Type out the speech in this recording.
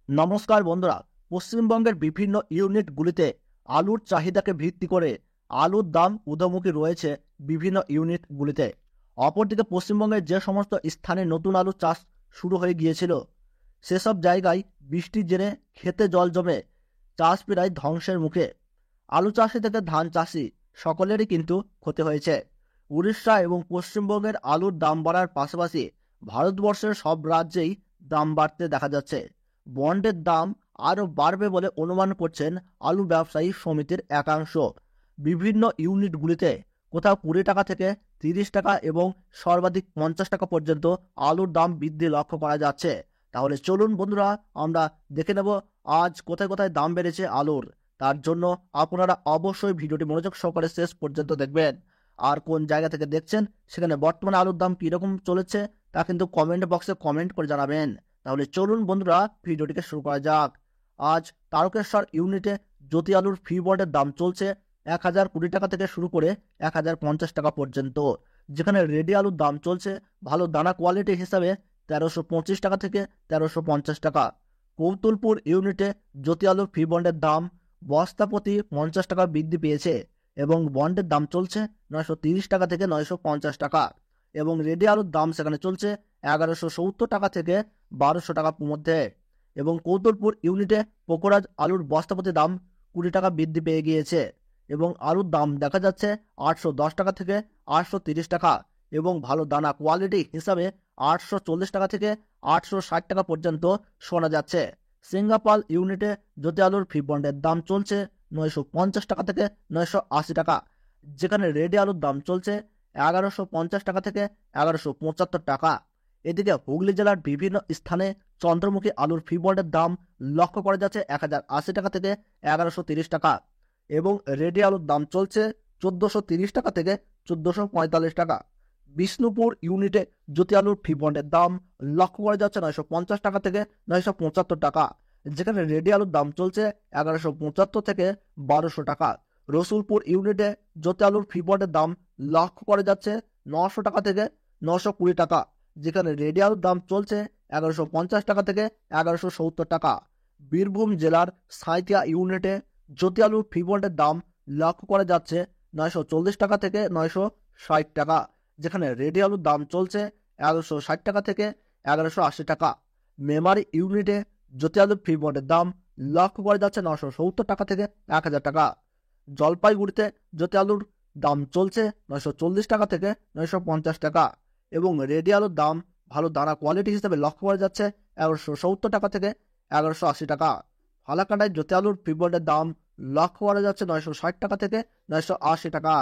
নমস্কার বন্ধুরা, পশ্চিমবঙ্গের বিভিন্ন ইউনিটগুলিতে আলুর চাহিদাকে ভিত্তি করে আলুর দাম ঊর্ধ্বমুখী রয়েছে বিভিন্ন ইউনিটগুলিতে। অপরদিকে পশ্চিমবঙ্গের যে সমস্ত স্থানে নতুন আলু চাষ শুরু হয়ে গিয়েছিল, সেসব জায়গায় বৃষ্টির জেরে খেতে জল জমে চাষ প্রায় ধ্বংসের মুখে। আলু চাষি থেকে ধান চাষি সকলেরই কিন্তু ক্ষতি হয়েছে। উড়িষ্যা এবং পশ্চিমবঙ্গের আলুর দাম বাড়ার পাশাপাশি ভারতবর্ষের সব রাজ্যেই দাম বাড়তে দেখা যাচ্ছে। বন্ডের দাম আরও বাড়বে বলে অনুমান করছেন আলু ব্যবসায়ী সমিতির একাংশ। বিভিন্ন ইউনিটগুলিতে কোথাও 20 টাকা থেকে 30 টাকা এবং সর্বাধিক 50 টাকা পর্যন্ত আলুর দাম বৃদ্ধি লক্ষ্য করা যাচ্ছে। তাহলে চলুন বন্ধুরা, আমরা দেখে নেব আজ কোথায় কোথায় দাম বেড়েছে আলুর। তার জন্য আপনারা অবশ্যই ভিডিওটি মনোযোগ সহকারে শেষ পর্যন্ত দেখবেন। আর কোন জায়গা থেকে দেখছেন, সেখানে বর্তমানে আলুর দাম কীরকম চলেছে তা কিন্তু কমেন্ট বক্সে কমেন্ট করে জানাবেন। তাহলে চলুন বন্ধুরা, ভিডিওটিকে শুরু করা যাক। আজ তারকেশ্বর ইউনিটে জ্যোতি আলুর ফি বোর্ডের দাম চলছে 1020 টাকা থেকে শুরু করে 1050 টাকা পর্যন্ত, যেখানে রেডি আলুর দাম চলছে ভালো দানা কোয়ালিটি হিসাবে 1325 টাকা থেকে 1350 টাকা। কৌতুলপুর ইউনিটে জ্যোতি আলুর ফি বন্ডের দাম বস্তা প্রতি 50 টাকা বৃদ্ধি পেয়েছে এবং বন্ডের দাম চলছে 930 টাকা থেকে 950 টাকা এবং রেডি আলুর দাম সেখানে চলছে 1170 টাকা থেকে 1200 টাকার মধ্যে। এবং কৌতুলপুর ইউনিটে পোকরাজ আলুর বস্তাপতি দাম 20 টাকা বৃদ্ধি পেয়ে গিয়েছে এবং আলুর দাম দেখা যাচ্ছে 810 টাকা থেকে 830 টাকা এবং ভালো দানা কোয়ালিটি হিসাবে 840 টাকা থেকে 860 টাকা পর্যন্ত শোনা যাচ্ছে। সিঙ্গাপাল ইউনিটে জ্যোতি আলুর ফি বন্ডের দাম চলছে 950 টাকা থেকে 980 টাকা, যেখানে রেডি আলুর দাম চলছে 1150 টাকা থেকে 1175 টাকা। এদিকে হুগলি জেলার বিভিন্ন স্থানে চন্দ্রমুখী আলুর ফি বন্ডের দাম লক্ষ্য করা যাচ্ছে 1080 টাকা থেকে 1130 টাকা এবং রেডি আলুর দাম চলছে 1430 টাকা থেকে 1445 টাকা। বিষ্ণুপুর ইউনিটে জ্যোতি আলুর ফি বন্ডের দাম লক্ষ্য করা যাচ্ছে 950 টাকা থেকে 975 টাকা, যেখানে রেডি আলুর দাম চলছে 1175 থেকে 1200 টাকা। রসুলপুর ইউনিটে জ্যোতি আলুর ফি বন্ডের দাম লক্ষ্য করা যাচ্ছে 900 টাকা থেকে 920 টাকা, যেখানে রেডি আলুর দাম চলছে 1150 টাকা থেকে 1170 টাকা। বীরভূম জেলার সাঁইথিয়া ইউনিটে জ্যোতি আলুর ফি বন্ডের দাম লক্ষ্য করা যাচ্ছে 940 টাকা থেকে 960 টাকা, যেখানে রেডি আলুর দাম চলছে 1160 টাকা থেকে 1180 টাকা। মেমারি ইউনিটে জ্যোতি আলুর ফি বন্ডের দাম লক্ষ্য করা যাচ্ছে 970 টাকা থেকে 1000 টাকা। জলপাইগুড়িতে জ্যোতি আলুর দাম চলছে 940 টাকা থেকে 950 টাকা এবং রেডি আলুর দাম ভালো দানা কোয়ালিটি হিসেবে লক্ষ্য করা যাচ্ছে 1170 টাকা থেকে 1180 টাকা। ফালাকাটায় জ্যোতি আলুর ফি বন্ডের দাম লক্ষ্য করা যাচ্ছে 960 টাকা থেকে 980 টাকা।